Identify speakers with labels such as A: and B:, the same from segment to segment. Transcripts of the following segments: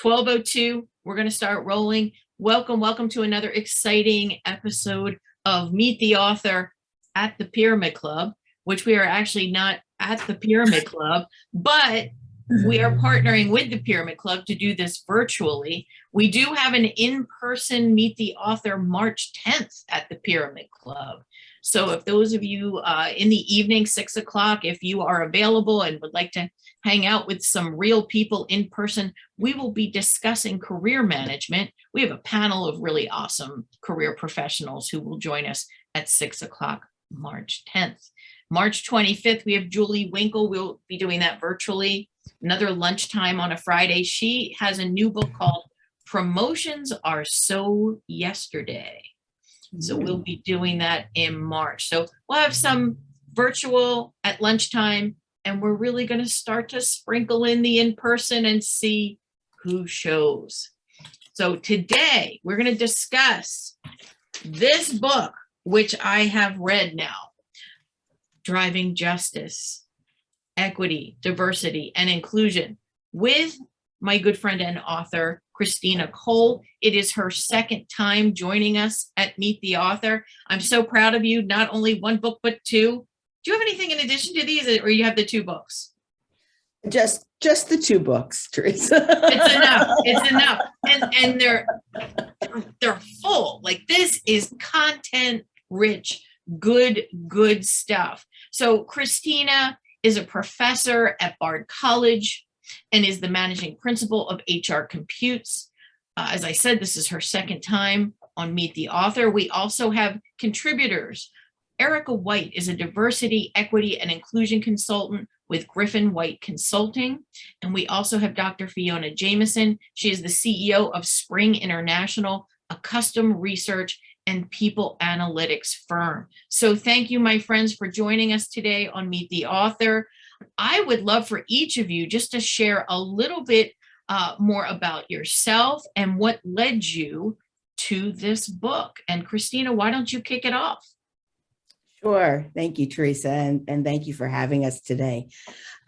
A: 12:02. We're going to start rolling. Welcome to another exciting episode of Meet the Author at the Pyramid Club, which we are actually not at the Pyramid Club, but we are partnering with the Pyramid Club to do this virtually. We do have an in-person Meet the Author March 10th at the Pyramid Club. So if those of you in the evening, 6 o'clock, if you are available and would like to hang out with some real people in person, we will be discussing career management. We have a panel of really awesome career professionals who will join us at 6 o'clock, March 10th. March 25th, we have Julie Winkle. We'll be doing that virtually. Another lunchtime on a Friday. She has a new book called Promotions Are So Yesterday. So we'll be doing that in March. So we'll have some virtual at lunchtime, and we're really going to start to sprinkle in the in-person and see who shows. So today we're going to discuss this book, which I have read now, Driving Justice, Equity, Diversity, and Inclusion, with my good friend and author, Kristina Kohl. It is her second time joining us at Meet the Author. I'm so proud of you. Not only one book, but two. Do you have anything in addition to these, or you have the two books?
B: Just the two books, Teresa.
A: It's enough. And they're full. Like, this is content rich, good stuff. So Kristina is a professor at Bard College and is the managing principal of HR Computes. As I said, this is her second time on Meet the Author. We also have contributors. Erika White is a diversity, equity, and inclusion consultant with Griffin White Consulting. And we also have Dr. Fiona Jamison. She is the CEO of Spring International, a custom research and people analytics firm. So thank you, my friends, for joining us today on Meet the Author. I would love for each of you just to share a little bit more about yourself and what led you to this book. And Kristina, why don't you kick it off?
B: Sure. Thank you, Teresa, and thank you for having us today.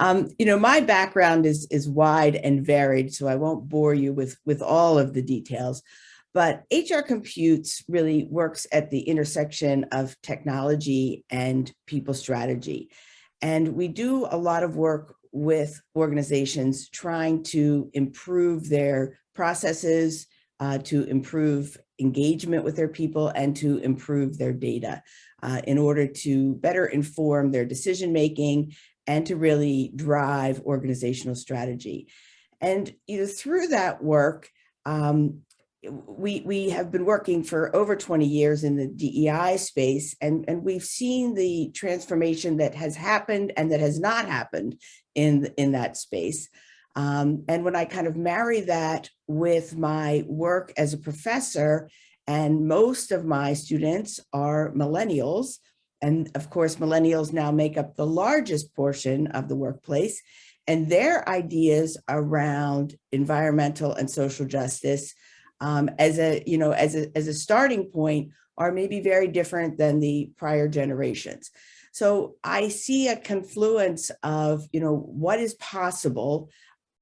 B: My background is wide and varied, so I won't bore you with all of the details. But HR Computes really works at the intersection of technology and people strategy. And we do a lot of work with organizations trying to improve their processes, to improve engagement with their people, and to improve their data in order to better inform their decision-making and to really drive organizational strategy. And through that work, we have been working for over 20 years in the DEI space, and we've seen the transformation that has happened and that has not happened in that space. And when I kind of marry that with my work as a professor, and most of my students are millennials, and of course, millennials now make up the largest portion of the workplace, and their ideas around environmental and social justice as a starting point are maybe very different than the prior generations. So I see a confluence of, what is possible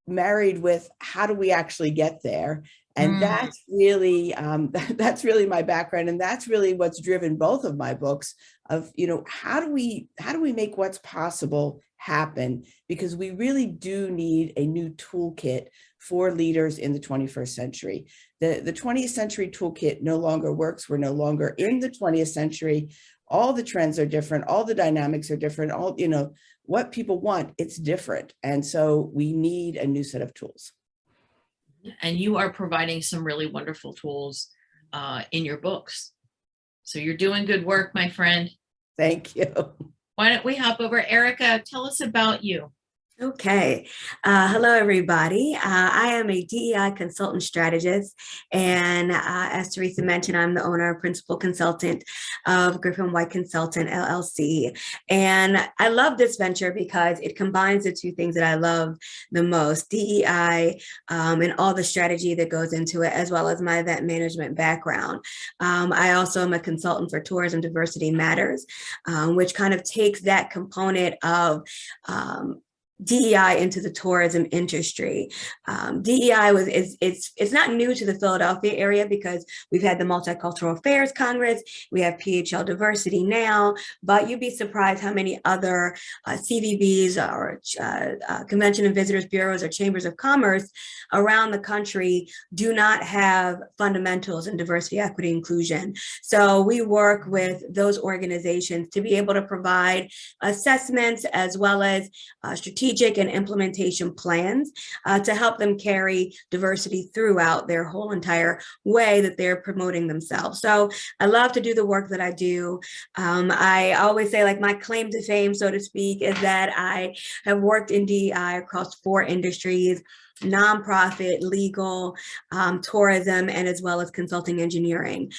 B: married with how do we actually get there? And that's really my background. And that's really what's driven both of my books of, how do we make what's possible happen? Because we really do need a new toolkit for leaders in the 21st century. The 20th century toolkit no longer works. We're no longer in the 20th century. All the trends are different. All the dynamics are different. What people want, it's different. And so we need a new set of tools.
A: And you are providing some really wonderful tools in your books. So you're doing good work, my friend.
B: Thank you.
A: Why don't we hop over? Erika, tell us about you.
C: Okay. Hello, everybody. I am a DEI consultant strategist. And as Teresa mentioned, I'm the owner and principal consultant of Griffin White Consultant, LLC. And I love this venture because it combines the two things that I love the most, DEI and all the strategy that goes into it, as well as my event management background. I also am a consultant for Tourism Diversity Matters, which kind of takes that component of DEI into the tourism industry. DEI it's not new to the Philadelphia area because we've had the Multicultural Affairs Congress, we have PHL Diversity now, but you'd be surprised how many other CVBs or Convention and Visitors Bureaus or Chambers of Commerce around the country do not have fundamentals in diversity, equity, inclusion. So we work with those organizations to be able to provide assessments as well as strategic and implementation plans to help them carry diversity throughout their whole entire way that they're promoting themselves. So I love to do the work that I do. I always say, like, my claim to fame, so to speak, is that I have worked in DEI across 4 industries: nonprofit, legal, tourism, and as well as consulting engineering.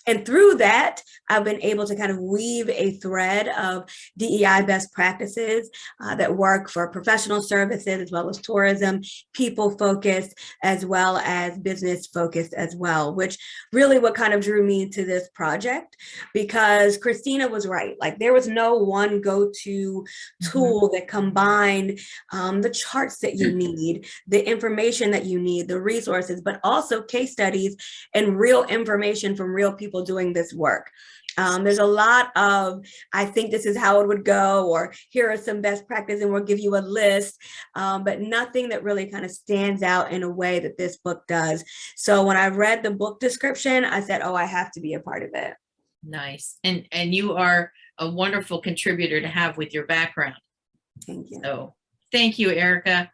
C: And through that, I've been able to kind of weave a thread of DEI best practices that work for professional services as well as tourism, people focused, as well as business focused as well, which really what kind of drew me into this project, because Kristina was right. Like, there was no one go-to tool that combined the charts that you need, the information that you need, the resources, but also case studies and real information from real people doing this work. There's a lot of, I think this is how it would go, or here are some best practices and we'll give you a list, but nothing that really kind of stands out in a way that this book does. So when I read the book description, I said, oh, I have to be a part of it.
A: Nice. And you are a wonderful contributor to have with your background.
C: Thank you.
A: So thank you, Erika.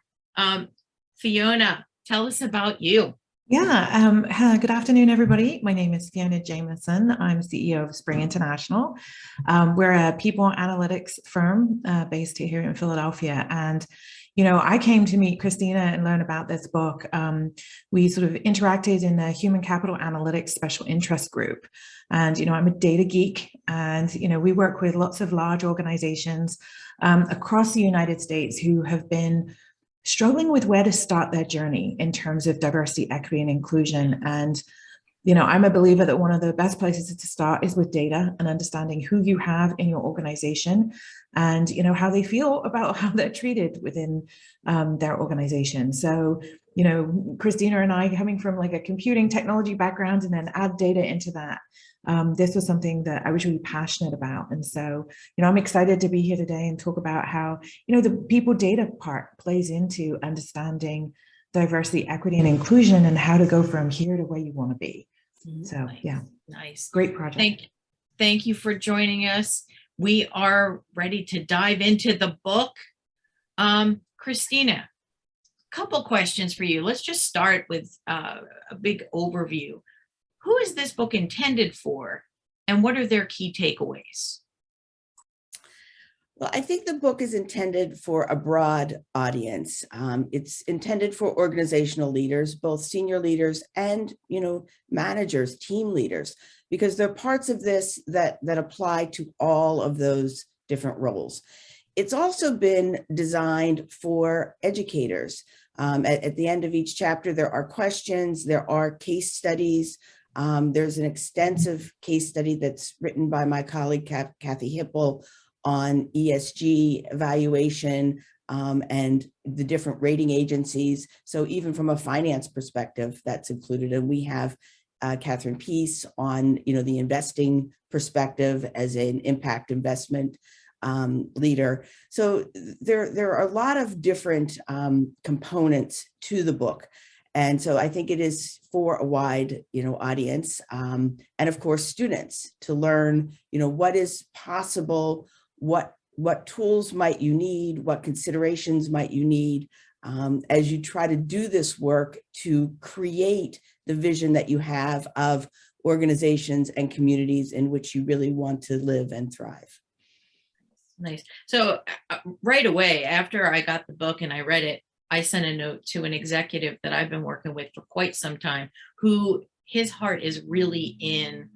A: Fiona, tell us about you.
D: Yeah, good afternoon, everybody. My name is Fiona Jamison. I'm CEO of Spring International. We're a people analytics firm based here in Philadelphia. And, you know, I came to meet Kristina and learn about this book. We sort of interacted in a human capital analytics special interest group. And, you know, I'm a data geek, and, you know, we work with lots of large organizations across the United States who have been struggling with where to start their journey in terms of diversity, equity, and inclusion. And, you know, I'm a believer that one of the best places to start is with data and understanding who you have in your organization and, you know, how they feel about how they're treated within their organization. So, you know, Kristina and I, coming from like a computing technology background and then add data into that, this was something that I was really passionate about. And so, you know, I'm excited to be here today and talk about how, you know, the people data part plays into understanding diversity, equity, and inclusion, and how to go from here to where you want to be. So,
A: Nice.
D: yeah.
A: Nice.
D: Great project.
A: Thank you for joining us. We are ready to dive into the book. Kristina, a couple questions for you. Let's just start with a big overview. Who is this book intended for, and what are their key takeaways?
B: Well, I think the book is intended for a broad audience. It's intended for organizational leaders, both senior leaders and, you know, managers, team leaders, because there are parts of this that apply to all of those different roles. It's also been designed for educators. At the end of each chapter, there are questions, there are case studies. There's an extensive case study that's written by my colleague, Kathy Hipple, on ESG evaluation and the different rating agencies. So even from a finance perspective, that's included. And we have Catherine Peace on, you know, the investing perspective as an impact investment leader. So there are a lot of different components to the book. And so I think it is for a wide, you know, audience, and of course, students to learn, you know, what is possible, what tools might you need, what considerations might you need as you try to do this work to create the vision that you have of organizations and communities in which you really want to live and thrive.
A: Nice. So right away after I got the book and I read it, I sent a note to an executive that I've been working with for quite some time, who his heart is really in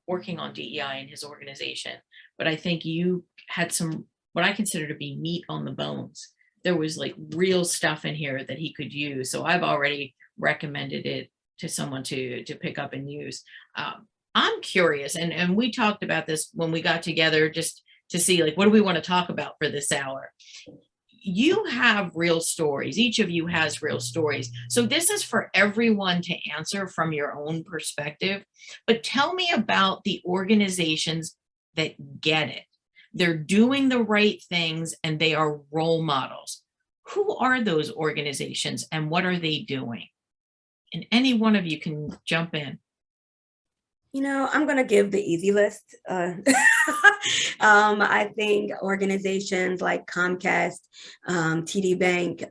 A: working on DEI in his organization. But I think you had some, what I consider to be meat on the bones. There was like real stuff in here that he could use. So I've already recommended it to someone to pick up and use. I'm curious, and we talked about this when we got together, just to see like, what do we want to talk about for this hour? You have real stories. Each of you has real stories. So this is for everyone to answer from your own perspective. But tell me about the organizations that get it. They're doing the right things and they are role models. Who are those organizations and what are they doing? And any one of you can jump in.
C: You know, I'm going to give the easy list. I think organizations like Comcast, TD Bank,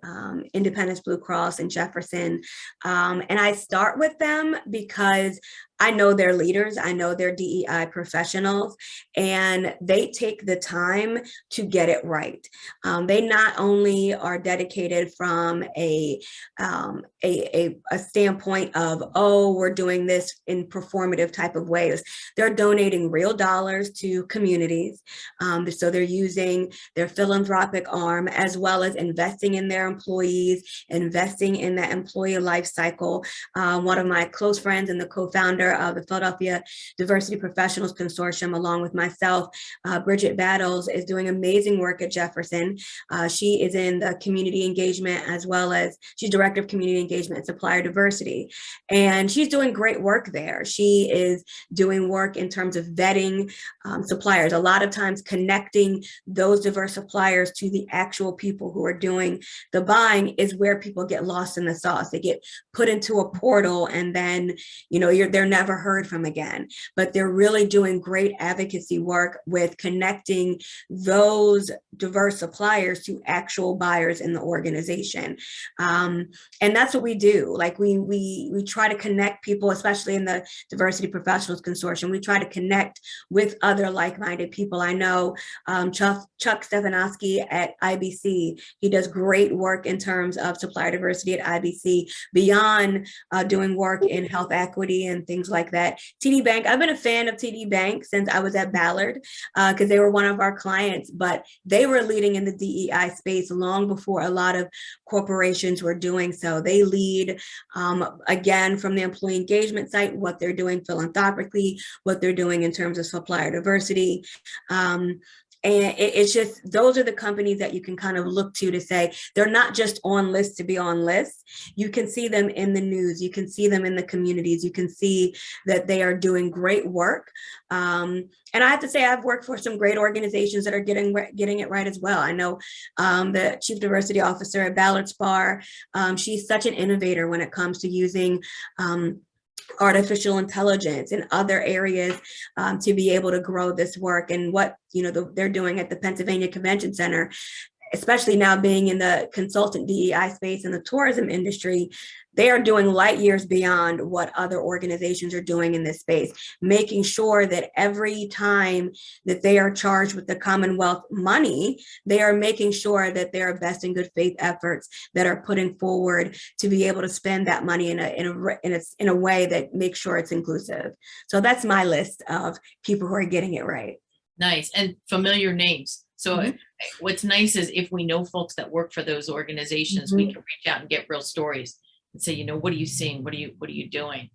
C: Independence Blue Cross, and Jefferson. And I start with them because I know they're leaders, I know they're DEI professionals, and they take the time to get it right. They not only are dedicated from a standpoint of, oh, we're doing this in performative type of ways. They're donating real dollars to communities. So they're using their philanthropic arm as well as investing in their employees, investing in that employee life cycle. One of my close friends and the co-founder of the Philadelphia Diversity Professionals Consortium, along with myself, Bridget Battles, is doing amazing work at Jefferson. She is in the community engagement as well as she's director of community engagement and supplier diversity. And she's doing great work there. She is doing work in terms of vetting suppliers, a lot of times connecting those diverse suppliers to the actual people who are doing the buying is where people get lost in the sauce. They get put into a portal and then, you know, they're never heard from again. But they're really doing great advocacy work with connecting those diverse suppliers to actual buyers in the organization. And that's what we do. Like we try to connect people, especially in the Diversity Professionals Consortium. We try to connect with other like-minded people. I know Chuck Stefanowski at IBC, he does great work in terms of supplier diversity at IBC, beyond doing work in health equity and things like that. TD Bank, I've been a fan of TD Bank since I was at Ballard because they were one of our clients, but they were leading in the DEI space long before a lot of corporations were doing so. They lead, again, from the employee engagement site, what they're doing philanthropically, what they're doing in terms of supplier diversity. And it's just, those are the companies that you can kind of look to say, they're not just on lists to be on lists. You can see them in the news. You can see them in the communities. You can see that they are doing great work. And I have to say, I've worked for some great organizations that are getting it right as well. I know the Chief Diversity Officer at Ballard Spar, she's such an innovator when it comes to using artificial intelligence and other areas to be able to grow this work. And what they're doing at the Pennsylvania Convention Center, especially now being in the consultant DEI space in the tourism industry, they are doing light years beyond what other organizations are doing in this space, making sure that every time that they are charged with the Commonwealth money, they are making sure that there are best and good faith efforts that are putting forward to be able to spend that money in a way that makes sure it's inclusive. So that's my list of people who are getting it right.
A: Nice. And familiar names. So what's nice is if we know folks that work for those organizations, we can reach out and get real stories and say, what are you seeing? What are you doing?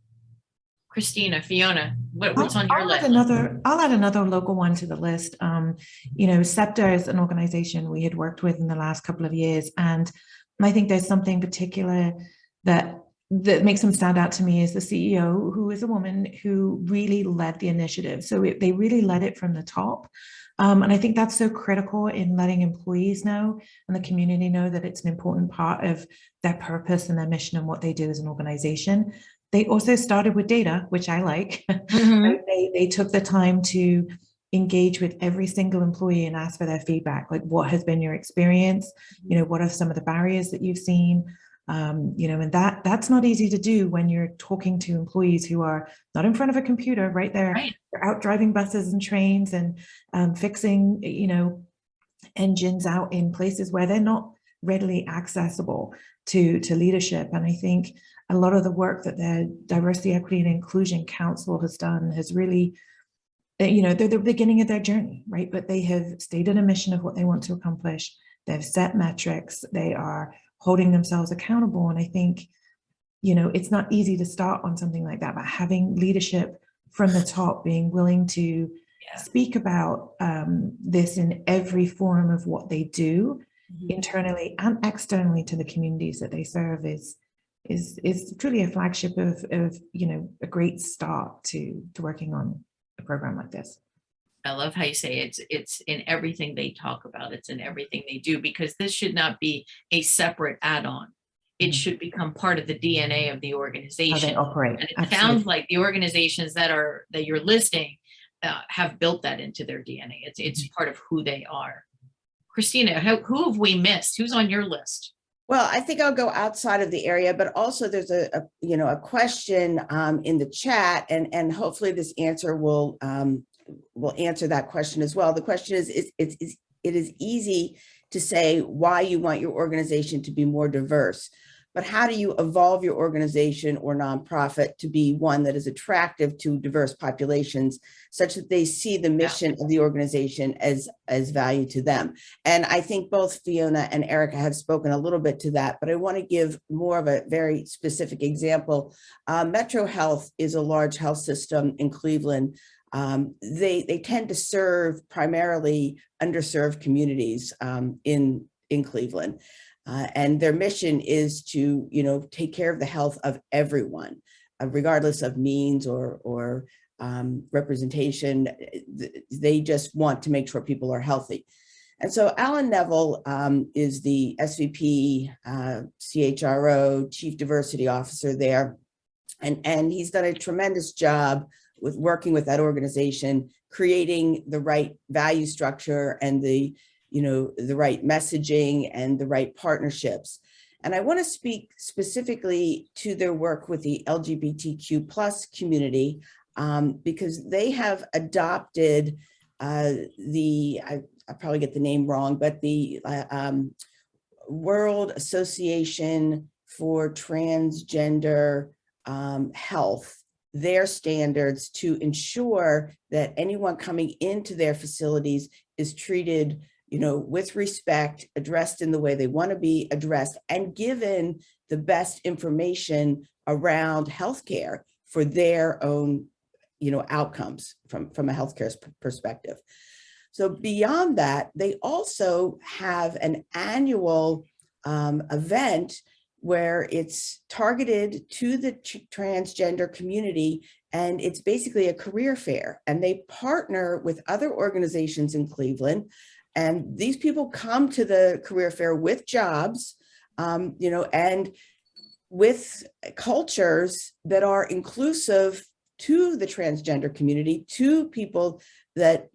A: Kristina, Fiona, what's on your list?
D: I'll add another local one to the list. SEPTA is an organization we had worked with in the last couple of years. And I think there's something particular that makes them stand out to me is the CEO, who is a woman who really led the initiative. So they really led it from the top. And I think that's so critical in letting employees know and the community know that it's an important part of their purpose and their mission and what they do as an organization. They also started with data, which I like. They took the time to engage with every single employee and ask for their feedback. Like, what has been your experience? What are some of the barriers that you've seen? And that's not easy to do when you're talking to employees who are not in front of a computer, right? They're out driving buses and trains and fixing, engines out in places where they're not readily accessible to leadership. And I think a lot of the work that the Diversity, Equity, and Inclusion Council has done has really, they're the beginning of their journey, right? But they have stated a mission of what they want to accomplish. They've set metrics. They are holding themselves accountable. And I think, it's not easy to start on something like that, but having leadership from the top, being willing to speak about this in every form of what they do internally and externally to the communities that they serve is truly a flagship of a great start to working on a program like this.
A: I love how you say it's in everything they talk about. It's in everything they do, because this should not be a separate add-on. It should become part of the DNA of the organization.
D: How they operate.
A: And it
D: Absolutely.
A: sounds like the organizations that you're listing have built that into their DNA. It's part of who they are. Kristina, who have we missed? Who's on your list?
B: Well, I think I'll go outside of the area, but also there's a question in the chat, and hopefully this answer will answer that question as well. The question is it is easy to say why you want your organization to be more diverse, but how do you evolve your organization or nonprofit to be one that is attractive to diverse populations, such that they see the mission of the organization as value to them? And I think both Fiona and Erika have spoken a little bit to that, but I want to give more of a very specific example. Metro Health is a large health system in Cleveland. They tend to serve primarily underserved communities in Cleveland. And their mission is to, take care of the health of everyone, regardless of means or representation. They just want to make sure people are healthy. And so Alan Neville is the SVP, CHRO, Chief Diversity Officer there. And he's done a tremendous job with working with that organization, creating the right value structure and the right messaging and the right partnerships. And I want to speak specifically to their work with the LGBTQ plus community, because they have adopted I probably get the name wrong, but the World Association for Transgender Health, their standards to ensure that anyone coming into their facilities is treated with respect, addressed in the way they want to be addressed, and given the best information around healthcare for their own, outcomes from a healthcare perspective. So beyond that, they also have an annual event where it's targeted to the transgender community, and it's basically a career fair. And they partner with other organizations in Cleveland. And these people come to the career fair with jobs, and with cultures that are inclusive to the transgender community, to people that,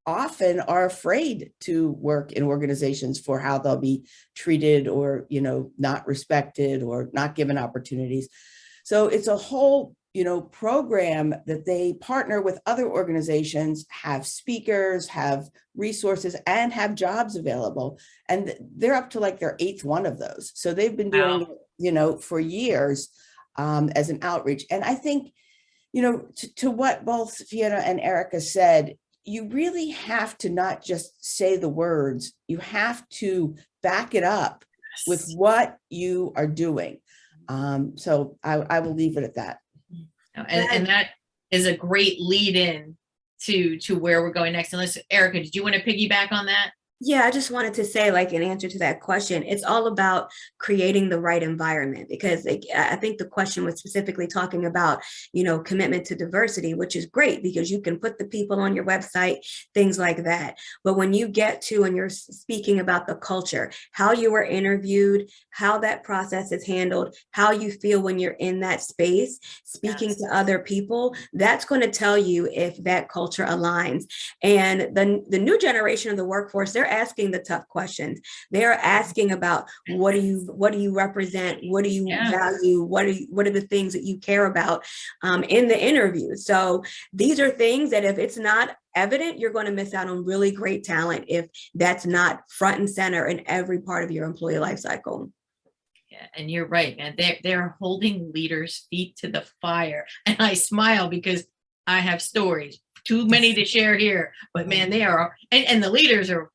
B: often are afraid to work in organizations for how they'll be treated or, not respected or not given opportunities. So it's a whole program that they partner with other organizations, have speakers, have resources, and have jobs available. And they're up to like their 8th one of those. So they've been doing it, for years as an outreach. And I think, to what both Fiona and Erika said, you really have to not just say the words, you have to back it up with what you are doing. So I will leave it at that.
A: And that is a great lead in to where we're going next. And Erika, did you want to piggyback on that?
C: Yeah, I just wanted to say, like, in answer to that question, it's all about creating the right environment, because I think the question was specifically talking about, commitment to diversity, which is great because you can put the people on your website, things like that. But when you get to, and you're speaking about the culture, how you were interviewed, how that process is handled, how you feel when you're in that space, speaking to other people, that's going to tell you if that culture aligns. And the new generation of the workforce, they're asking the tough questions. They're asking about what do you represent? What do you value? What are the things that you care about in the interview? So these are things that if it's not evident, you're going to miss out on really great talent if that's not front and center in every part of your employee life cycle.
A: Yeah, and you're right, man. They're holding leaders' feet to the fire. And I smile because I have stories, too many to share here, but man, they are, and the leaders are,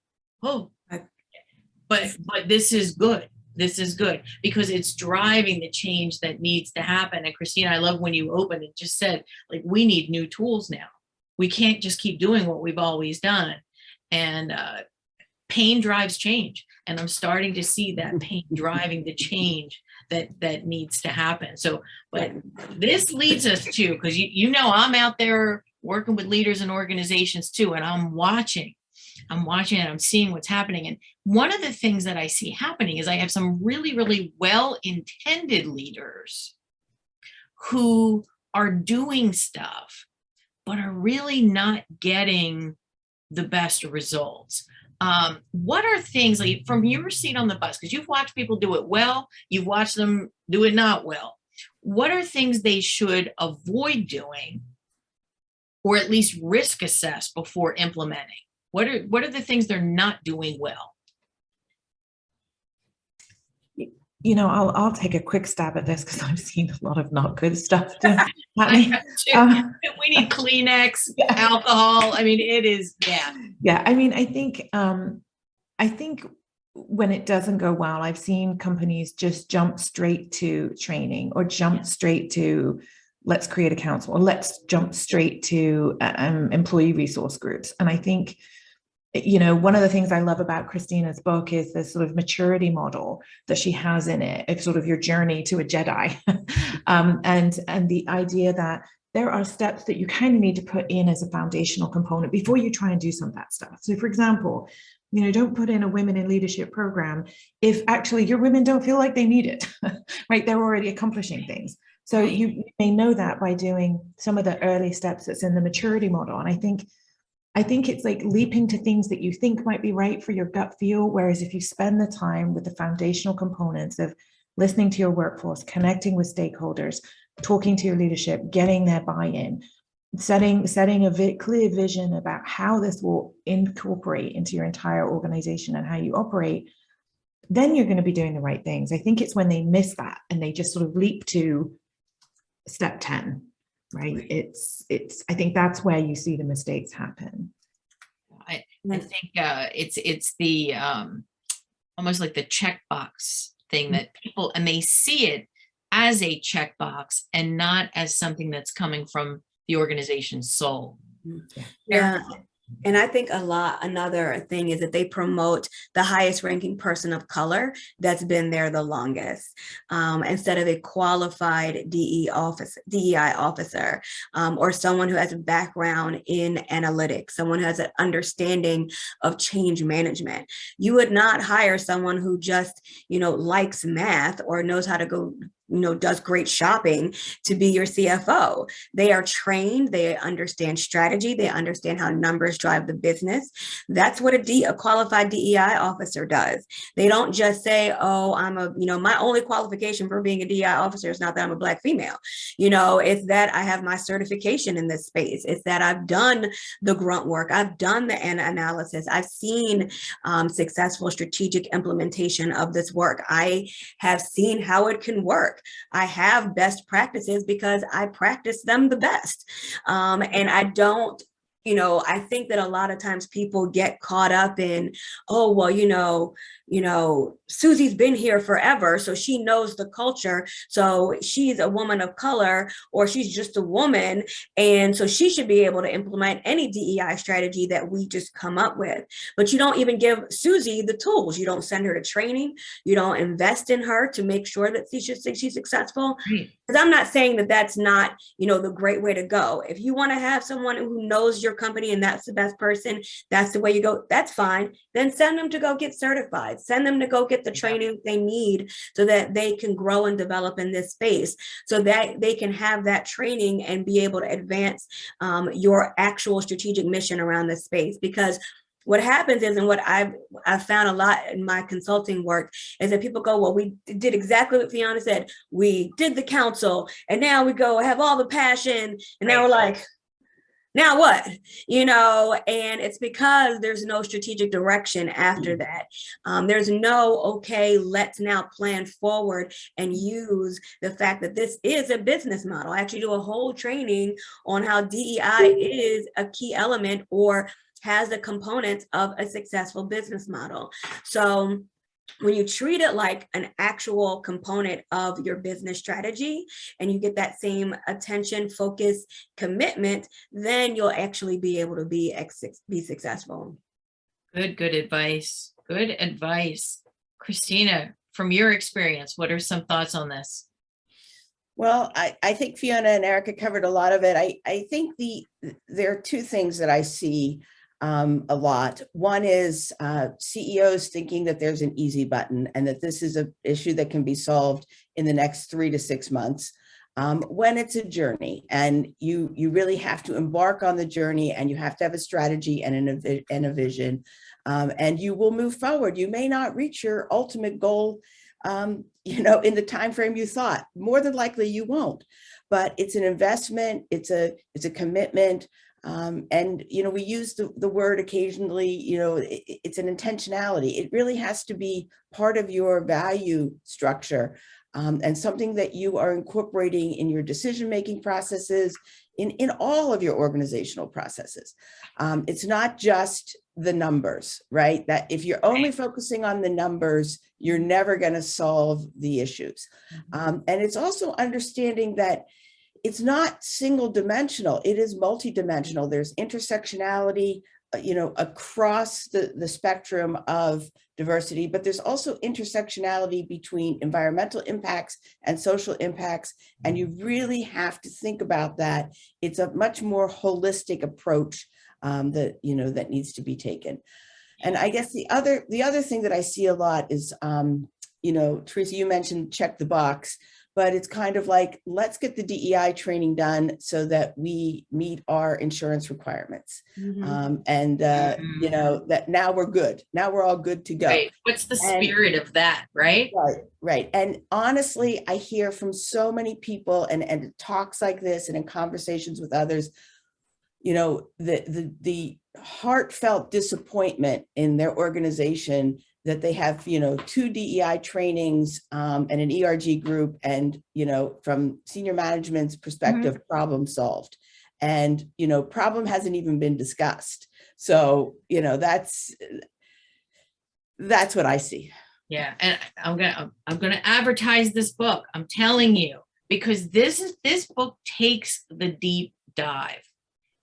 A: but this is good. This is good because it's driving the change that needs to happen. And Kristina, I love when you opened and just said, like, we need new tools now. we can't just keep doing what we've always done. And pain drives change. And I'm starting to see that pain driving the change that needs to happen. So, but this leads us to, because you know, I'm out there working with leaders and organizations too, and I'm watching and I'm seeing what's happening. And one of the things that I see happening is I have some really, really well-intended leaders who are doing stuff, but are really not getting the best results. What are things, like, from your seat on the bus, because you've watched people do it well, you've watched them do it not well. What are things they should avoid doing, or at least risk assess before implementing? What are the things they're not doing well?
D: You know, I'll take a quick stab at this because I've seen a lot of not good stuff.
A: We need Kleenex, alcohol. I mean, it is, yeah.
D: Yeah, I mean, I think when it doesn't go well, I've seen companies just jump straight to training, or jump straight to let's create a council, or let's jump straight to employee resource groups. And I think, you know, one of the things I love about Kristina's book is this sort of maturity model that she has in it, of sort of your journey to a JEDI, and the idea that there are steps that you kind of need to put in as a foundational component before you try and do some of that stuff. So, for example, you know, don't put in a women in leadership program if actually your women don't feel like they need it, right? They're already accomplishing things. So you may know that by doing some of the early steps that's in the maturity model. And I think it's like leaping to things that you think might be right for your gut feel. Whereas if you spend the time with the foundational components of listening to your workforce, connecting with stakeholders, talking to your leadership, getting their buy-in, setting a clear vision about how this will incorporate into your entire organization and how you operate, then you're going to be doing the right things. I think it's when they miss that and they just sort of leap to step 10. Right. It's I think that's where you see the mistakes happen.
A: I think it's the almost like the checkbox thing that people, and they see it as a checkbox and not as something that's coming from the organization's soul.
C: Yeah. And I think another thing is that they promote the highest ranking person of color that's been there the longest, instead of a qualified DEI officer, or someone who has a background in analytics, someone who has an understanding of change management. You would not hire someone who just, likes math or knows how to go, does great shopping to be your CFO. They are trained, they understand strategy, they understand how numbers drive the business. That's what a qualified DEI officer does. They don't just say, oh, my only qualification for being a DEI officer is not that I'm a Black female. It's that I have my certification in this space. It's that I've done the grunt work. I've done the analysis. I've seen successful strategic implementation of this work. I have seen how it can work. I have best practices because I practice them the best. And I don't, I think that a lot of times people get caught up in, oh, well, Susie's been here forever, so she knows the culture. So she's a woman of color, or she's just a woman. And so she should be able to implement any DEI strategy that we just come up with. But you don't even give Susie the tools. You don't send her to training. You don't invest in her to make sure that she's successful. Because I'm not saying that that's not, the great way to go. If you want to have someone who knows your company and that's the best person, that's the way you go, that's fine. Then send them to go get certified. Send them to go get the training they need so that they can grow and develop in this space, so that they can have that training and be able to advance your actual strategic mission around this space. Because what happens is, and what I've found a lot in my consulting work, is that people go, well, we did exactly what Fiona said. We did the council, and now we go have all the passion, and now we're like, now what? And it's because there's no strategic direction after that. There's no, okay, let's now plan forward and use the fact that this is a business model. I actually do a whole training on how DEI is a key element or has the components of a successful business model. So when you treat it like an actual component of your business strategy and you get that same attention, focus, commitment, then you'll actually be able to be successful.
A: Good advice. Good advice. Kristina, from your experience, what are some thoughts on this?
B: Well, I think Fiona and Erika covered a lot of it. I think there are two things that I see a lot. One is CEOs thinking that there's an easy button and that this is an issue that can be solved in the next 3 to 6 months, when it's a journey, and you really have to embark on the journey, and you have to have a strategy and a vision, and you will move forward. You may not reach your ultimate goal, in the time frame you thought. More than likely you won't, but it's an investment, it's a commitment. And we use the word occasionally, it's an intentionality. It really has to be part of your value structure, and something that you are incorporating in your decision-making processes, in all of your organizational processes. It's not just the numbers, right? That if you're only focusing on the numbers, you're never going to solve the issues. And it's also understanding that it's not single dimensional, it is multidimensional. There's intersectionality, across the spectrum of diversity, but there's also intersectionality between environmental impacts and social impacts. And you really have to think about that. It's a much more holistic approach that needs to be taken. And I guess the other thing that I see a lot is, Teresa, you mentioned check the box, but it's kind of like, let's get the DEI training done so that we meet our insurance requirements. That now we're good. Now we're all good to go.
A: Right. What's the spirit of that, right?
B: Right. And honestly, I hear from so many people and talks like this and in conversations with others, the heartfelt disappointment in their organization that they have, 2 DEI trainings and an ERG group, and, from senior management's perspective, problem solved. And, problem hasn't even been discussed. So, that's what I see.
A: Yeah. And I'm going to advertise this book. I'm telling you, because this book takes the deep dive.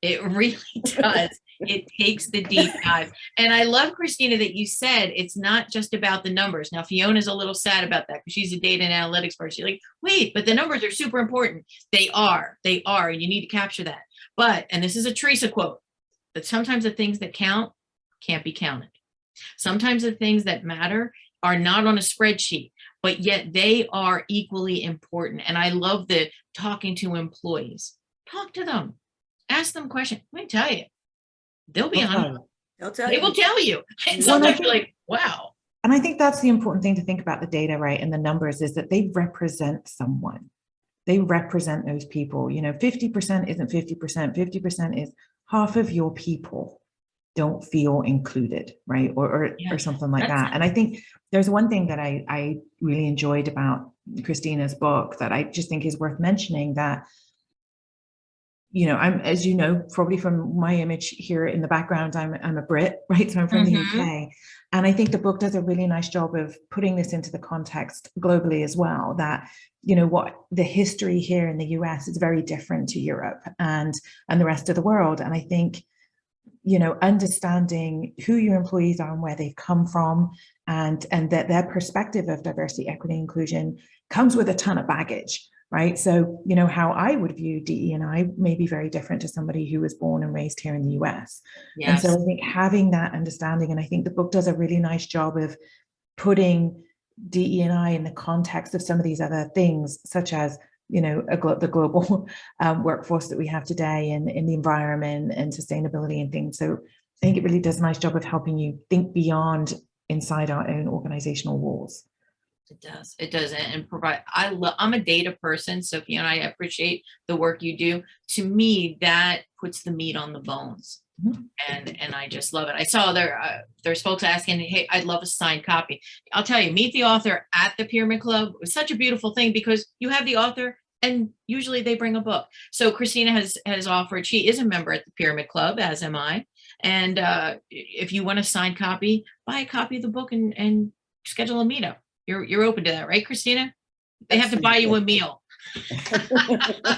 A: It really does. It takes the deep dive. And I love, Kristina, that you said it's not just about the numbers. Now, Fiona's a little sad about that because she's a data and analytics person. She's like, wait, but the numbers are super important. They are. And you need to capture that. But, and this is a Teresa quote, that sometimes the things that count can't be counted. Sometimes the things that matter are not on a spreadsheet, but yet they are equally important. And I love the talking to employees. Talk to them. Ask them questions. Let me tell you, they'll be honest. They will tell you. And sometimes you're like, wow.
D: And I think that's the important thing to think about the data, right? And the numbers is that they represent someone. They represent those people. 50% isn't 50%. 50% is half of your people don't feel included, right? Or something like that. And I think there's one thing that I really enjoyed about Kristina's book that I just think is worth mentioning, that I'm, as you know, probably from my image here in the background, I'm a Brit, right? So I'm from the UK. And I think the book does a really nice job of putting this into the context globally as well, that, what the history here in the US is very different to Europe and the rest of the world. And I think, understanding who your employees are and where they've come from, and that their perspective of diversity, equity, inclusion comes with a ton of baggage. Right. So, how I would view DE&I may be very different to somebody who was born and raised here in the US. Yes. And so I think having that understanding, and I think the book does a really nice job of putting DE&I in the context of some of these other things, such as, the global workforce that we have today, and in the environment and sustainability and things. So I think it really does a nice job of helping you think beyond inside our own organizational walls.
A: It does. And provide, I'm a data person. So Fiona, I appreciate the work you do. To me, that puts the meat on the bones. And I just love it. I saw there's folks asking, hey, I'd love a signed copy. I'll tell you, meet the author at the Pyramid Club was such a beautiful thing, because you have the author and usually they bring a book. So Kristina has offered, she is a member at the Pyramid Club, as am I. And if you want a signed copy, buy a copy of the book and schedule a meetup. You're open to that, right, Kristina? They have to buy you a meal.
D: Or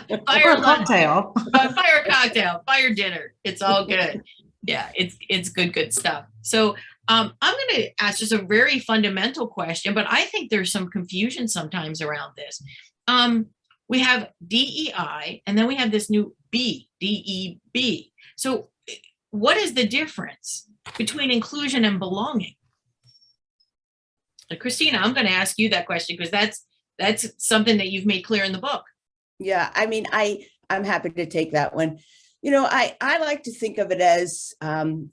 D: a cocktail.
A: Fire cocktail, fire dinner. It's all good. Yeah, it's good stuff. So I'm going to ask just a very fundamental question, but I think there's some confusion sometimes around this. We have DEI, and then we have this new DEB. So what is the difference between inclusion and belonging? Kristina, I'm going to ask you that question because that's something that you've made clear in the book.
B: Yeah, I mean, I'm happy to take that one. I like to think of it as,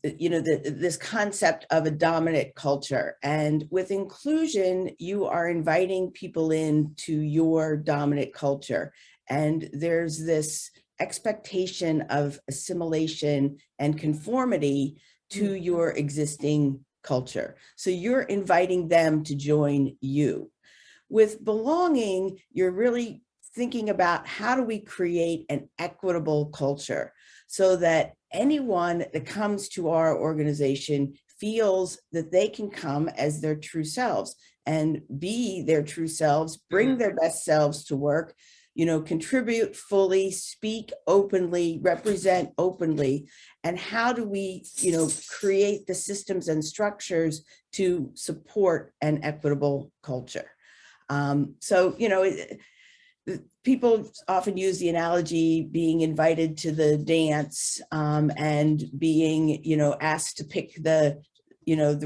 B: this concept of a dominant culture. And with inclusion, you are inviting people into your dominant culture. And there's this expectation of assimilation and conformity to your existing culture. So you're inviting them to join you. With belonging, you're really thinking about how do we create an equitable culture so that anyone that comes to our organization feels that they can come as their true selves and be their true selves, bring their best selves to work, contribute fully, speak openly, represent openly. And how do we, create the systems and structures to support an equitable culture? People often use the analogy being invited to the dance and being, asked to pick the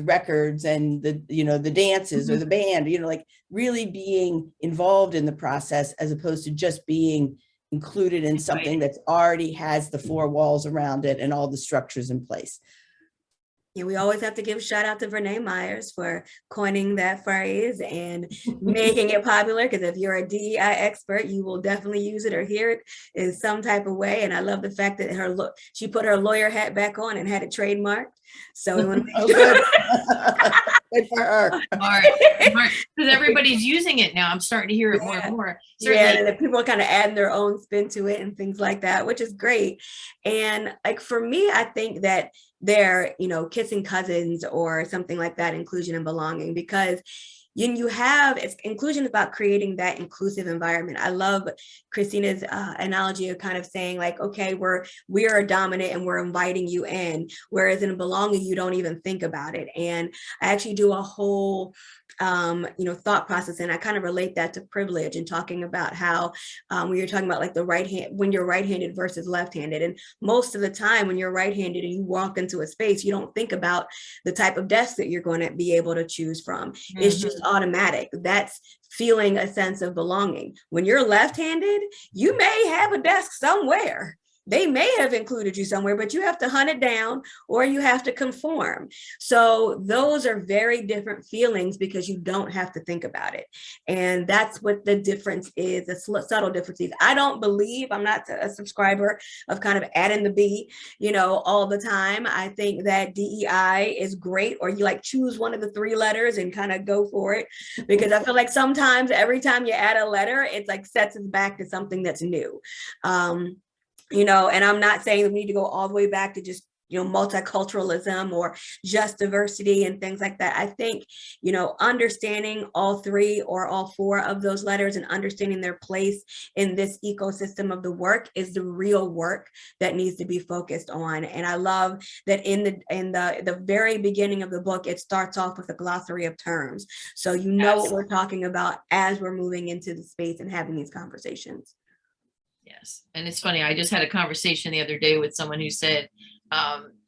B: records and the dances or the band, like really being involved in the process as opposed to just being included in something that already has the four walls around it and all the structures in place.
C: Yeah, we always have to give a shout out to Brene Myers for coining that phrase and making it popular, because if you're a DEI expert, you will definitely use it or hear it in some type of way. And I love the fact that she put her lawyer hat back on and had it trademarked. So we want to make sure.
B: Good for her.
A: Because everybody's using it now. I'm starting to hear it more and more.
C: Certainly. Yeah, and people are kind of adding their own spin to it and things like that, which is great. And like for me, I think that they're, kissing cousins or something like that, inclusion and belonging, because inclusion is about creating that inclusive environment. I love Kristina's analogy of kind of saying like, okay, we are dominant and we're inviting you in, whereas in belonging, you don't even think about it. And I actually do a whole thought process, and I kind of relate that to privilege and talking about how when you're talking about like the right hand, when you're right-handed versus left-handed, and most of the time when you're right-handed and you walk into a space, you don't think about the type of desk that you're going to be able to choose from. Mm-hmm. It's just automatic. That's feeling a sense of belonging. When you're left-handed, you may have a desk somewhere. They may have included you somewhere, but you have to hunt it down or you have to conform. So those are very different feelings because you don't have to think about it. And that's what the difference is, the subtle differences. I'm not a subscriber of kind of adding the B, all the time. I think that DEI is great, or you like choose one of the three letters and kind of go for it. Because I feel like sometimes every time you add a letter, it's like sets us back to something that's new. And I'm not saying that we need to go all the way back to just, multiculturalism or just diversity and things like that. I think, understanding all three or all four of those letters and understanding their place in this ecosystem of the work is the real work that needs to be focused on. And I love that in the very beginning of the book, it starts off with a glossary of terms. So what we're talking about as we're moving into the space and having these conversations.
A: Yes. And it's funny, I just had a conversation the other day with someone who said,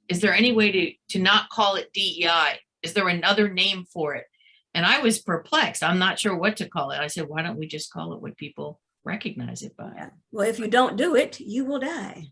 A: is there any way to not call it DEI? Is there another name for it? And I was perplexed. I'm not sure what to call it. I said, why don't we just call it what people recognize it by?
C: Yeah. Well, if you don't do it, you will die.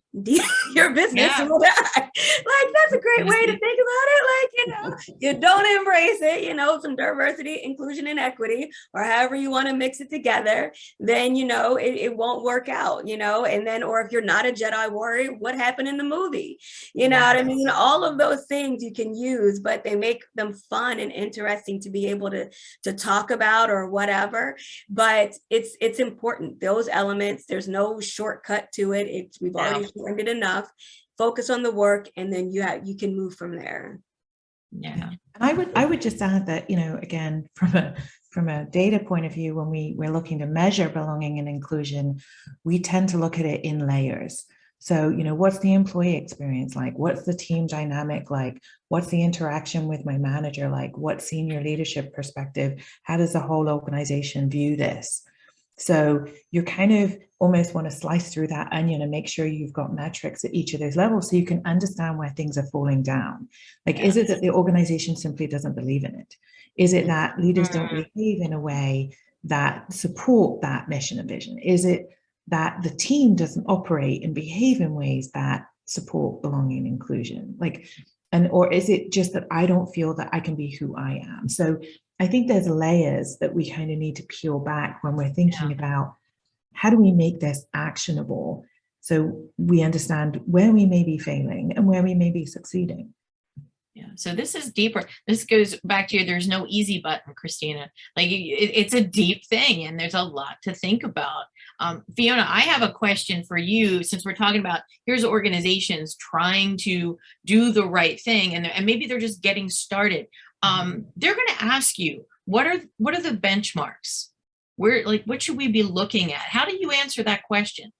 C: Your business will die. Like, that's a great way to think about it. Like, you don't embrace it, some diversity, inclusion, and equity, or however you want to mix it together, then, it won't work out, and then, or if you're not a Jedi warrior, what happened in the movie? You know what I mean? All of those things you can use, but they make them fun and interesting to be able to talk about or whatever. But it's important. Those elements, there's no shortcut to it. We've already learned it enough. Focus on the work, and then you can move from there.
A: Yeah.
D: I would just add that, again, from a data point of view, when we're looking to measure belonging and inclusion, we tend to look at it in layers. So, what's the employee experience like? What's the team dynamic like? What's the interaction with my manager like? What's senior leadership perspective? How does the whole organization view this? So you kind of almost want to slice through that onion and make sure you've got metrics at each of those levels so you can understand where things are falling down. Like, is it that the organization simply doesn't believe in it? Is it that leaders don't behave in a way that support that mission and vision? Is it that the team doesn't operate and behave in ways that support belonging and inclusion? Or is it just that I don't feel that I can be who I am? So I think there's layers that we kind of need to peel back when we're thinking about how do we make this actionable so we understand where we may be failing and where we may be succeeding.
A: Yeah, so this is deeper. This goes back to there's no easy button, Kristina. Like it's a deep thing and there's a lot to think about. Fiona, I have a question for you, since we're talking about here's organizations trying to do the right thing and maybe they're just getting started. They're going to ask you, what are the benchmarks? What should we be looking at? How do you answer that question?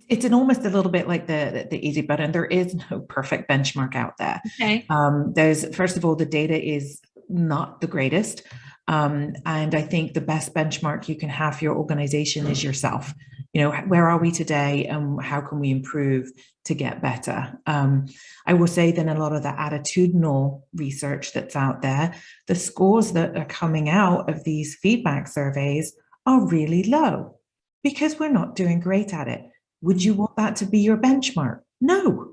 D: It's almost a little bit like the easy button. There is no perfect benchmark out there.
A: Okay.
D: There's, first of all, the data is not the greatest. And I think the best benchmark you can have for your organization is yourself. Where are we today and how can we improve to get better? I will say then a lot of the attitudinal research that's out there, the scores that are coming out of these feedback surveys are really low because we're not doing great at it. Would you want that to be your benchmark? No,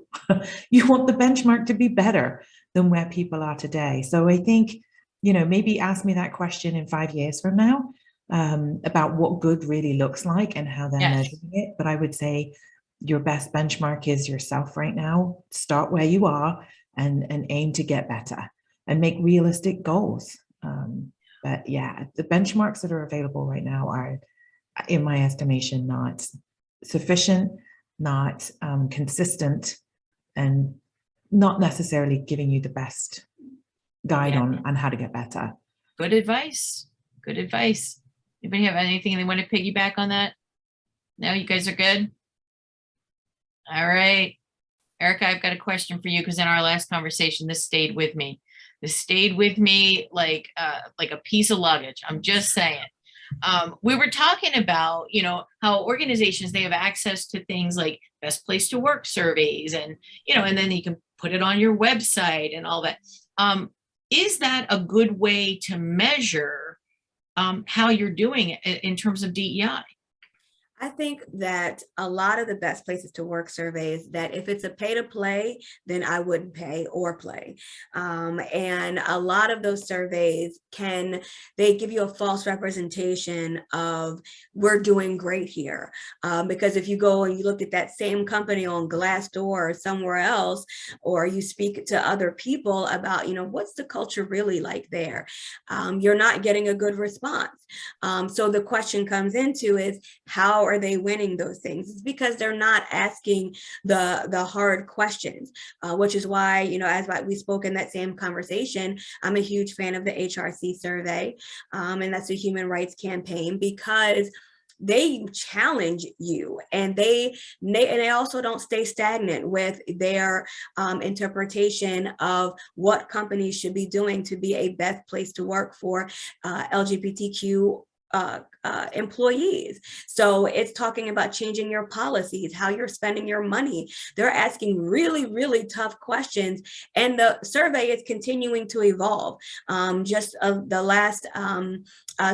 D: you want the benchmark to be better than where people are today. So I think, maybe ask me that question in 5 years from now about what good really looks like and how they're measuring it. But I would say your best benchmark is yourself right now. Start where you are and aim to get better and make realistic goals. But yeah, the benchmarks that are available right now are, in my estimation, not sufficient, not consistent, and not necessarily giving you the best guide on how to get better.
A: Good advice. Good advice. Anybody have anything they want to piggyback on that? No, you guys are good? All right. Erika, I've got a question for you because in our last conversation, this stayed with me. This stayed with me like a piece of luggage. I'm just saying. We were talking about, how organizations, they have access to things like best place to work surveys and then you can put it on your website and all that. Is that a good way to measure how you're doing in terms of DEI?
C: I think that a lot of the best places to work surveys, that if it's a pay to play, then I wouldn't pay or play. And a lot of those surveys they give you a false representation of we're doing great here. Because if you go and you look at that same company on Glassdoor or somewhere else, or you speak to other people about, what's the culture really like there? You're not getting a good response. So the question comes into is, how are they winning those things? It's because they're not asking the hard questions, which is why, as we spoke in that same conversation, I'm a huge fan of the HRC survey, and that's a human rights campaign, because they challenge you and they also don't stay stagnant with their interpretation of what companies should be doing to be a best place to work for LGBTQ employees. So it's talking about changing your policies, how you're spending your money. They're asking really, really tough questions. And the survey is continuing to evolve. Just the last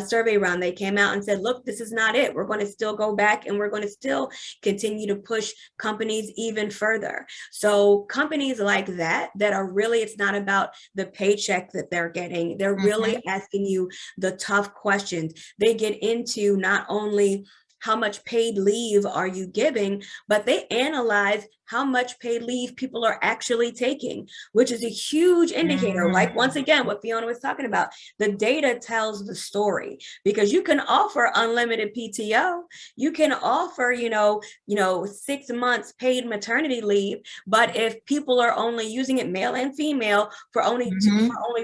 C: survey round, they came out and said, look, this is not it. We're going to still go back and we're going to still continue to push companies even further. So companies like that are really, it's not about the paycheck that they're getting. They're really asking you the tough questions. They get into not only how much paid leave are you giving, but they analyze how much paid leave people are actually taking, which is a huge indicator. Like, once again, what Fiona was talking about, the data tells the story, because you can offer unlimited PTO, you can offer, 6 months paid maternity leave, but if people are only using it, male and female, for only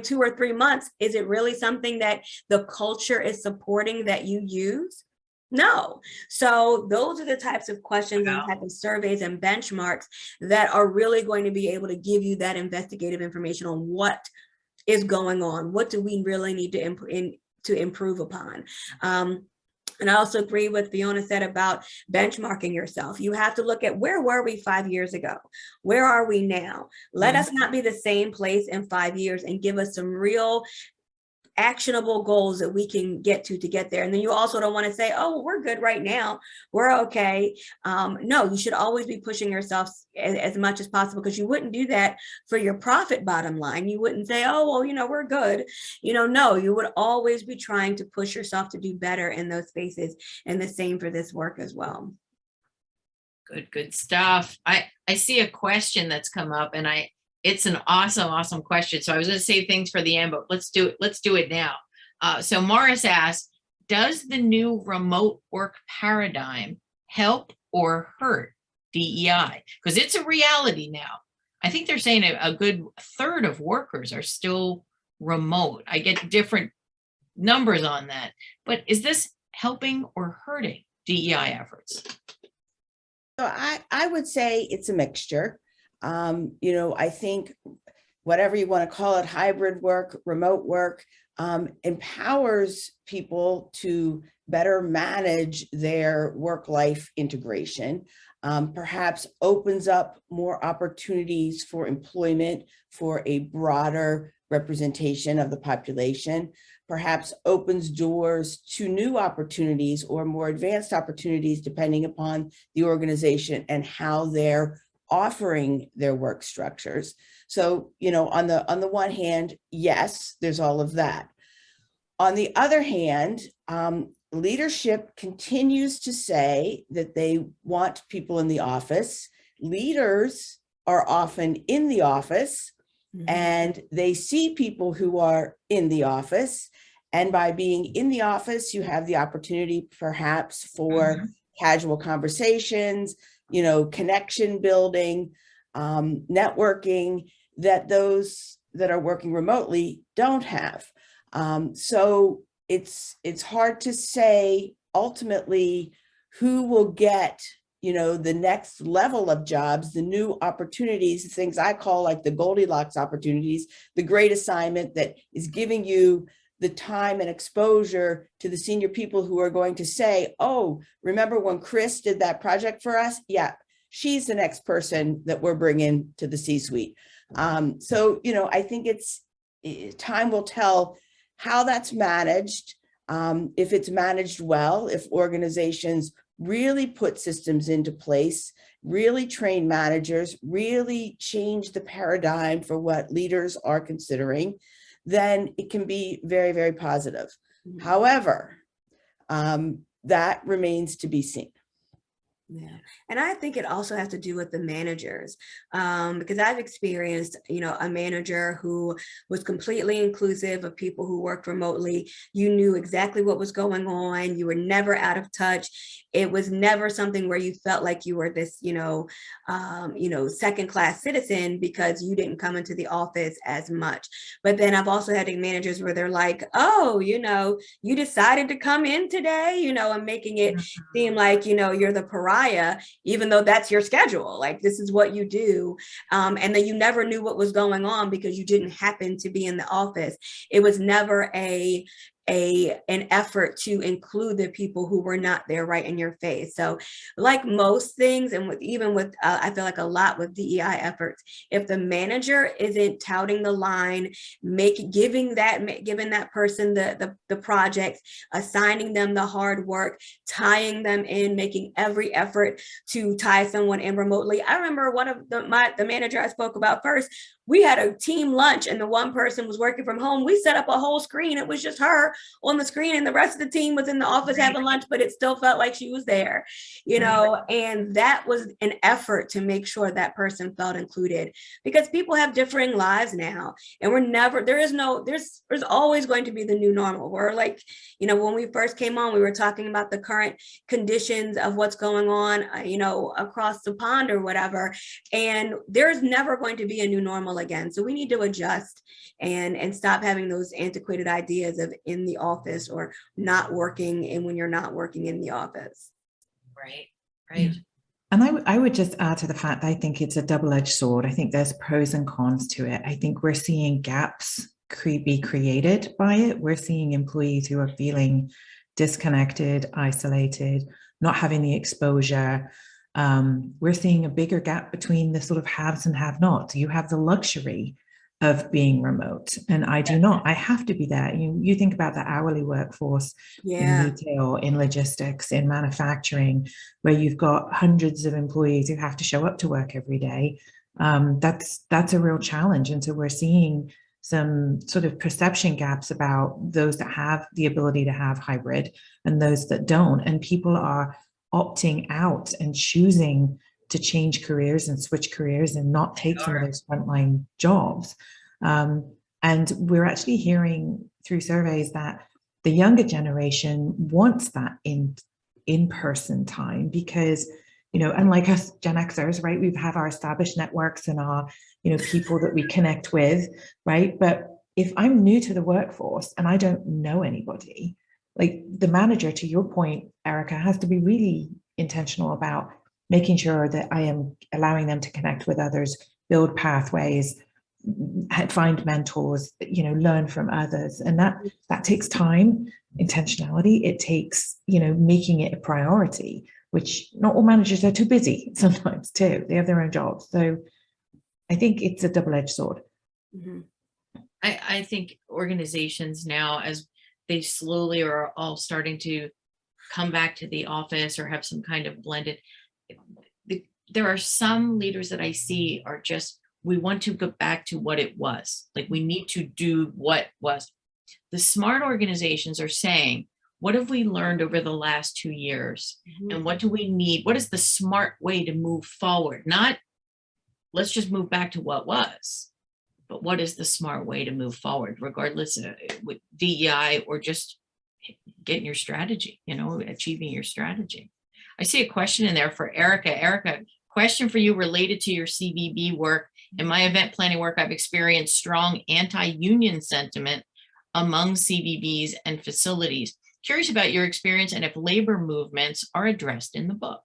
C: 2 or 3 months, is it really something that the culture is supporting that you use? No. So those are the types of questions and type of surveys and benchmarks that are really going to be able to give you that investigative information on what is going on. What do we really need to improve upon? And I also agree with Fiona said about benchmarking yourself. You have to look at, where were we 5 years ago? Where are we now? Let us not be the same place in 5 years, and give us some real actionable goals that we can get to get there. And then you also don't want to say, oh, well, we're good right now, we're okay. No, you should always be pushing yourself as much as possible, because you wouldn't do that for your profit bottom line. You wouldn't say, oh, well, we're good. No, you would always be trying to push yourself to do better in those spaces, and the same for this work as well.
A: Good stuff. I see a question that's come up, and it's an awesome question. So I was going to save things for the end, but let's do it now. So Morris asks, does the new remote work paradigm help or hurt DEI? Because it's a reality now. I think they're saying a good third of workers are still remote. I get different numbers on that, but is this helping or hurting DEI efforts?
B: So I would say it's a mixture. I think whatever you want to call it, hybrid work, remote work, empowers people to better manage their work-life integration, perhaps opens up more opportunities for employment for a broader representation of the population, perhaps opens doors to new opportunities or more advanced opportunities, depending upon the organization and how they're offering their work structures. So, on the one hand, yes, there's all of that. On the other hand, leadership continues to say that they want people in the office. Leaders are often in the office, and they see people who are in the office. And by being in the office, you have the opportunity perhaps for casual conversations, connection building, networking, that those that are working remotely don't have. So it's hard to say ultimately who will get, the next level of jobs, the new opportunities, the things I call like the Goldilocks opportunities, the great assignment that is giving you the time and exposure to the senior people who are going to say, oh, remember when Chris did that project for us? Yeah, she's the next person that we're bringing to the C-suite. So, I think time will tell how that's managed, if it's managed well, if organizations really put systems into place, really train managers, really change the paradigm for what leaders are considering, then it can be very, very positive. However, that remains to be seen.
C: Yeah. And I think it also has to do with the managers, because I've experienced, a manager who was completely inclusive of people who worked remotely. You knew exactly what was going on. You were never out of touch. It was never something where you felt like you were this, second-class citizen because you didn't come into the office as much. But then I've also had managers where they're like, oh, you decided to come in today, and making it seem like, you're the pariah, even though that's your schedule. Like, this is what you do. And then you never knew what was going on because you didn't happen to be in the office. It was never an effort to include the people who were not there right in your face. So like most things, and I feel like a lot with DEI efforts, if the manager isn't touting the line, giving that person the projects, assigning them the hard work, tying them in, making every effort to tie someone in remotely. I remember one of the manager I spoke about first we had a team lunch and the one person was working from home. We set up a whole screen. It was just her on the screen and the rest of the team was in the office having lunch, but it still felt like she was there, you know, and that was an effort to make sure that person felt included, because people have differing lives now, and there's always going to be the new normal. We're like, you know, when we first came on, we were talking about the current conditions of what's going on, you know, across the pond or whatever, and there's never going to be a new normal again. So we need to adjust and stop having those antiquated ideas of in the office or not working, and when you're not working in the office.
A: Right.
D: Yeah. And I would just add to the fact that I think it's a double-edged sword. I think there's pros and cons to it. I think we're seeing gaps be created by it. We're seeing employees who are feeling disconnected, isolated, not having the exposure. We're seeing a bigger gap between the sort of haves and have-nots. You have the luxury of being remote, and I do not. I have to be there. You think about the hourly workforce in retail, in logistics, in manufacturing, where you've got hundreds of employees who have to show up to work every day. That's a real challenge. And so we're seeing some sort of perception gaps about those that have the ability to have hybrid and those that don't. And people are opting out and choosing to change careers and switch careers and not take some of those frontline jobs. And we're actually hearing through surveys that the younger generation wants that in-person time, because, you know, unlike us Gen Xers, right, we have our established networks and our, you know, people that we connect with, right? But if I'm new to the workforce and I don't know anybody, like the manager, to your point, Erika, has to be really intentional about making sure that I am allowing them to connect with others, build pathways, find mentors, you know, learn from others. And that takes time, intentionality. It takes, you know, making it a priority, which not all managers are too busy sometimes too. They have their own jobs. So I think it's a double-edged sword.
C: Mm-hmm.
A: I think organizations now, as they slowly are all starting to come back to the office or have some kind of blended, there are some leaders that I see are just, we want to go back to what it was. Like, we need to do what was. The smart organizations are saying, what have we learned over the last 2 years?
C: Mm-hmm.
A: And what do we need? What is the smart way to move forward? Not, let's just move back to what was, but what is the smart way to move forward, regardless of with DEI or just getting your strategy, you know, achieving your strategy. I see a question in there for Erika. Erika, question for you related to your CVB work. In my event planning work, I've experienced strong anti-union sentiment among CVBs and facilities. Curious about your experience and if labor movements are addressed in the book.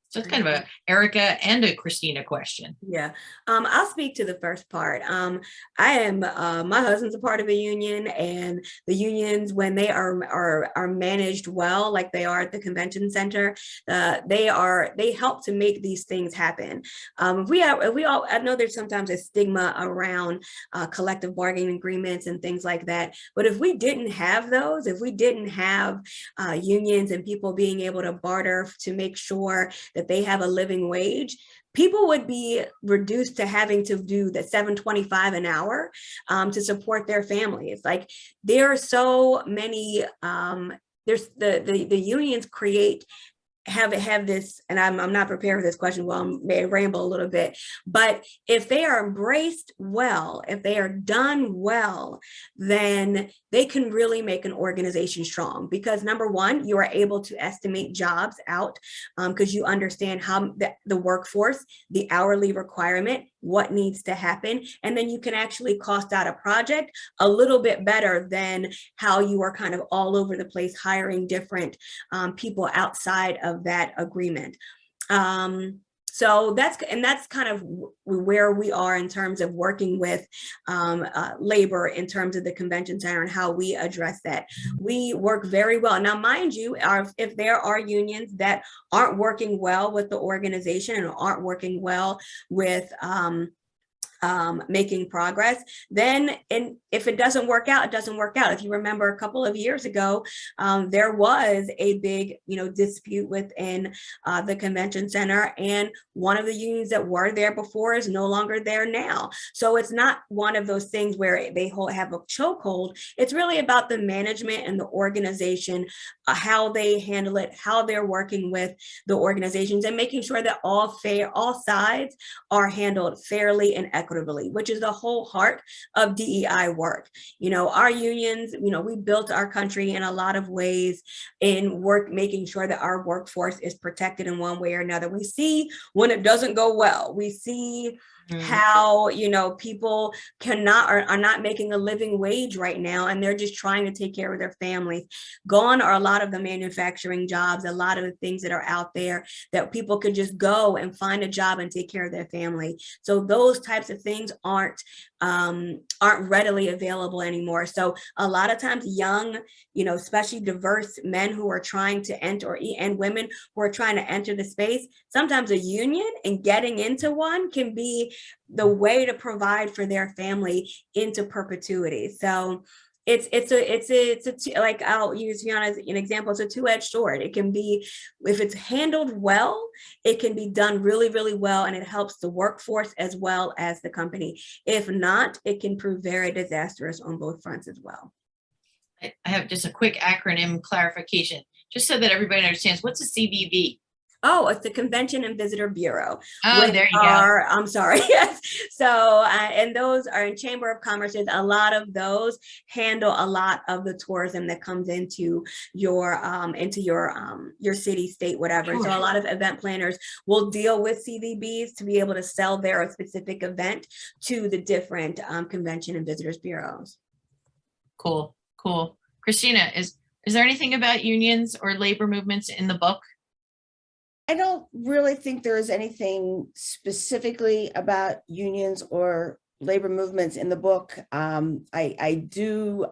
A: So it's kind of a Erika and a Kristina question.
C: Yeah, I'll speak to the first part. I am, my husband's a part of a union, and the unions, when they are managed well, like they are at the convention center, they help to make these things happen. I know there's sometimes a stigma around collective bargaining agreements and things like that, but if we didn't have those, if we didn't have unions and people being able to barter to make sure that they have a living wage, people would be reduced to having to do the $7.25 an hour to support their families. Like, there are so many, there's the unions have this, and I'm not prepared for this question, well, I may ramble a little bit, but if they are embraced well, if they are done well, then they can really make an organization strong, because number one, you are able to estimate jobs out because you understand how the workforce, the hourly requirement, what needs to happen, and then you can actually cost out a project a little bit better than how you are kind of all over the place hiring different people outside of that agreement. So that's kind of where we are in terms of working with labor in terms of the convention center and how we address that. We work very well. Now, mind you, if there are unions that aren't working well with the organization and aren't working well with making progress, then and if it doesn't work out, it doesn't work out. If you remember a couple of years ago, there was a big, dispute within the convention center, and one of the unions that were there before is no longer there now. So it's not one of those things where they have a chokehold. It's really about the management and the organization, how they handle it, how they're working with the organizations, and making sure that all sides are handled fairly and equitably, which is the whole heart of DEI work. Our unions, we built our country in a lot of ways in work, making sure that our workforce is protected in one way or another. We see when it doesn't go well. We see how people are not making a living wage right now, and they're just trying to take care of their families. Gone are a lot of the manufacturing jobs, a lot of the things that are out there that people could just go and find a job and take care of their family. So those types of things aren't readily available anymore. So a lot of times young, especially diverse men who are trying to enter, and women who are trying to enter the space, sometimes a union and getting into one can be the way to provide for their family into perpetuity. So like I'll use Fiona as an example. It's a two-edged sword. It can be, if it's handled well, it can be done really, really well, and it helps the workforce as well as the company. If not, it can prove very disastrous on both fronts as well.
A: I have just a quick acronym clarification, just so that everybody understands. What's a CVB?
C: Oh, it's the Convention and Visitor Bureau.
A: Oh, there you go.
C: I'm sorry. Yes. So, and those are in Chamber of Commerce's. A lot of those handle a lot of the tourism that comes into your city, state, whatever.
A: Sure.
C: So a lot of event planners will deal with CVBs to be able to sell their specific event to the different Convention and Visitors Bureaus.
A: Cool. Kristina, is there anything about unions or labor movements in the book?
B: I don't really think there is anything specifically about unions or labor movements in the book. I do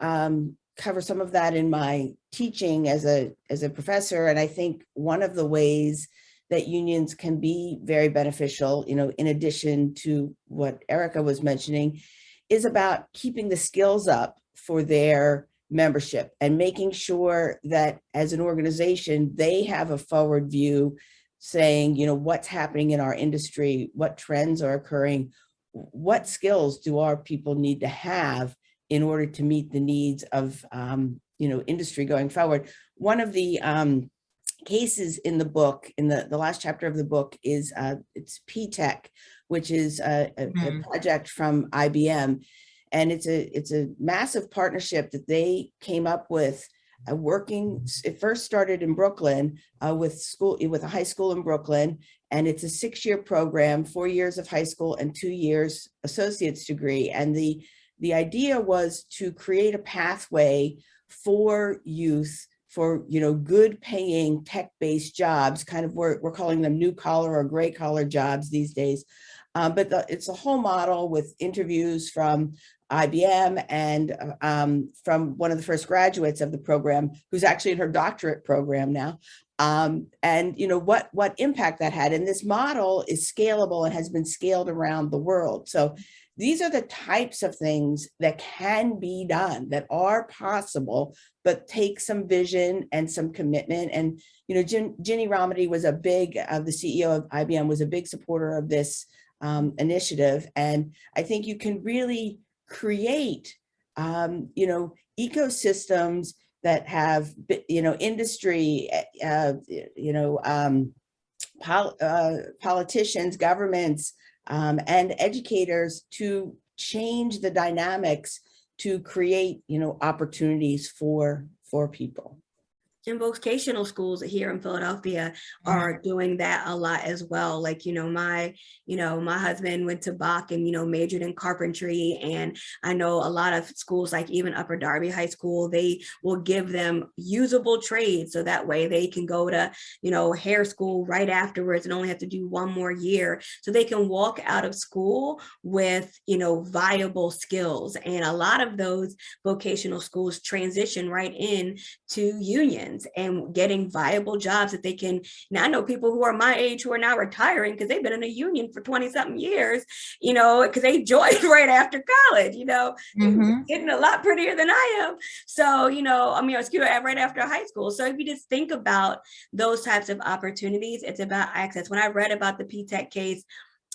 B: cover some of that in my teaching as a professor, and I think one of the ways that unions can be very beneficial, in addition to what Erika was mentioning, is about keeping the skills up for their membership and making sure that as an organization, they have a forward view saying, what's happening in our industry, what trends are occurring, what skills do our people need to have in order to meet the needs of, industry going forward. One of the cases in the book, in the last chapter of the book, is it's P-Tech, which is a project from IBM. And it's a massive partnership that they came up with, it first started in Brooklyn with a high school in Brooklyn, and it's a 6-year program, 4 years of high school and 2 years associate's degree. And the idea was to create a pathway for youth for good paying tech-based jobs. Kind of we're calling them new collar or gray collar jobs these days. But it's a whole model with interviews from IBM and from one of the first graduates of the program, who's actually in her doctorate program now. And what impact that had. And this model is scalable and has been scaled around the world. So these are the types of things that can be done, that are possible, but take some vision and some commitment. And Ginny Rometty was the CEO of IBM, was a big supporter of this initiative. And I think you can really create, ecosystems that have, industry, politicians, governments, and educators to change the dynamics to create, opportunities for people.
C: And vocational schools here in Philadelphia are doing that a lot as well. Like, my husband went to Bach and, majored in carpentry. And I know a lot of schools, like even Upper Darby High School, they will give them usable trades. So that way they can go to, hair school right afterwards and only have to do 1 more year. So they can walk out of school with, viable skills. And a lot of those vocational schools transition right in to unions. positions and getting viable jobs that they can. Now I know people who are my age who are now retiring because they've been in a union for 20 something years, because they joined right after college, getting a lot prettier than I am. So, right after high school. So if you just think about those types of opportunities, it's about access. When I read about the P-TECH case,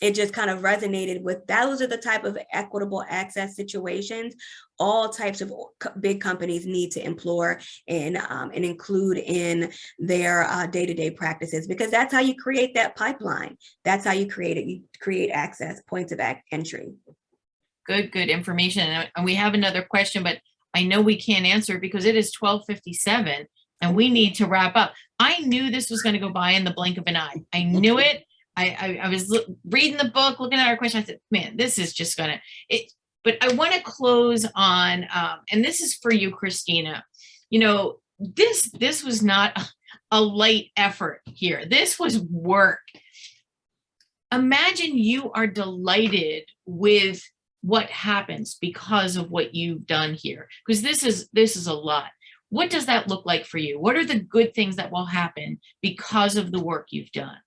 C: it just kind of resonated with those are the type of equitable access situations all types of big companies need to employ and include in their day-to-day practices, because that's how you create that pipeline. That's how you create it. You create access points of entry.
A: Good information. And we have another question, but I know we can't answer because it is 12:57 and we need to wrap up. I knew this was going to go by in the blink of an eye. I knew it. I was reading the book, looking at our question. I said, man, this is just gonna it. But I want to close on, and this is for you, Kristina. This was not a light effort here. This was work. Imagine you are delighted with what happens because of what you've done here, because this is a lot. What does that look like for you? What are the good things that will happen because of the work you've done?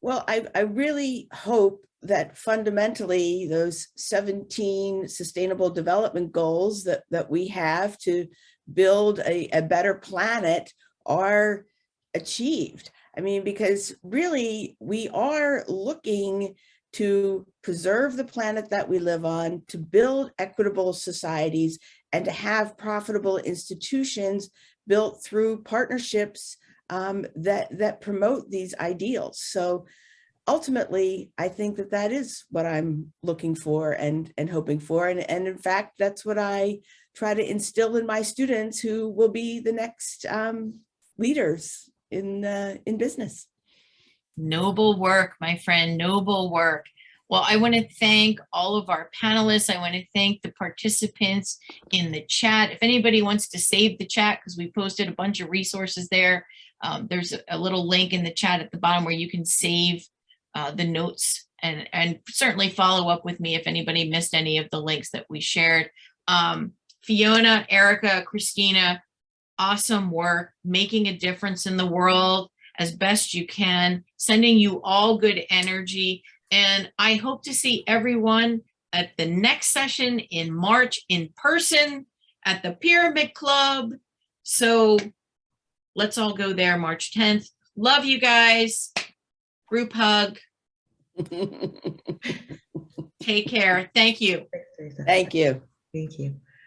B: Well, I really hope that fundamentally those 17 sustainable development goals that we have to build a better planet are achieved. I mean, because really we are looking to preserve the planet that we live on, to build equitable societies, and to have profitable institutions built through partnerships that promote these ideals. So ultimately, I think that is what I'm looking for and hoping for. And in fact, that's what I try to instill in my students who will be the next leaders in business.
A: Noble work, my friend, noble work. Well, I want to thank all of our panelists. I want to thank the participants in the chat. If anybody wants to save the chat, because we posted a bunch of resources there, there's a little link in the chat at the bottom where you can save the notes and certainly follow up with me if anybody missed any of the links that we shared. Fiona, Erika, Kristina, awesome work, making a difference in the world as best you can, sending you all good energy. And I hope to see everyone at the next session in March in person at the Pyramid Club. So let's all go there March 10th. Love you guys. Group hug. Take care. Thank you.
B: Thank you.
D: Thank you.